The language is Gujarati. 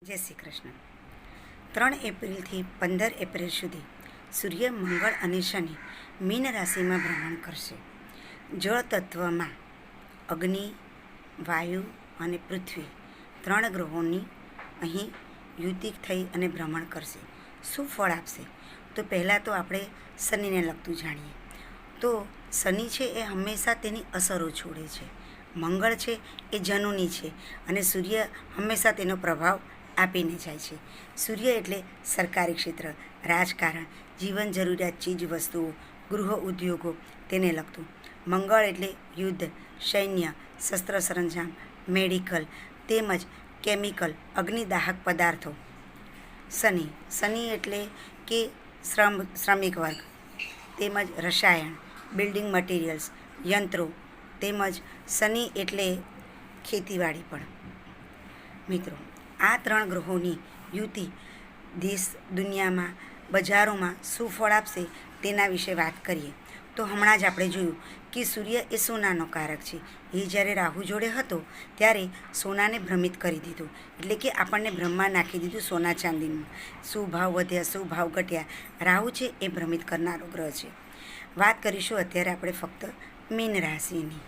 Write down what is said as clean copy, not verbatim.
જય શ્રી કૃષ્ણ. 3 એપ્રિલથી 15 એપ્રિલ સુધી સૂર્ય, મંગળ અને શનિ મીન રાશિમાં ભ્રમણ કરશે. જળ તત્વમાં અગ્નિ, વાયુ અને પૃથ્વી 3 ગ્રહોની અહીં યુતિ થઈ અને ભ્રમણ કરશે. શું ફળ આપશે? તો પહેલાં તો આપણે શનિને લગતું જાણીએ. તો શનિ છે એ હંમેશા તેની અસરો છોડે છે. મંગળ છે એ જનુની છે અને સૂર્ય હંમેશા તેનો પ્રભાવ આપીને જાય છે. સૂર્ય એટલે સરકારી ક્ષેત્ર, રાજકારણ, જીવન જરૂરિયાત ચીજ વસ્તુઓ, ગૃહ ઉદ્યોગો તેને લગતું. મંગળ એટલે યુદ્ધ, સૈન્ય, શસ્ત્ર સરંજામ, મેડિકલ તેમજ કેમિકલ, અગ્નિદાહક પદાર્થો. શનિ એટલે કે શ્રમિક વર્ગ તેમજ રસાયણ, બિલ્ડિંગ મટીરિયલ્સ, યંત્રો તેમજ શનિ એટલે ખેતીવાડી પણ. મિત્રો, આ 3 ગ્રહોની યુતિ દેશ દુનિયામાં બજારોમાં શું ફળ આપશે તેના વિશે વાત કરીએ. તો હમણાં જ આપણે જોયું કે સૂર્ય એ સોનાનો કારક છે. એ જ્યારે રાહુ જોડે હતો ત્યારે સોનાને ભ્રમિત કરી દીધું, એટલે કે આપણને ભ્રમમાં નાખી દીધું સોના ચાંદીનું. શું ભાવ વધ્યા, શું ભાવ ઘટ્યા. રાહુ છે એ ભ્રમિત કરનારો ગ્રહ છે. વાત કરીશું અત્યારે આપણે ફક્ત મીન રાશિની.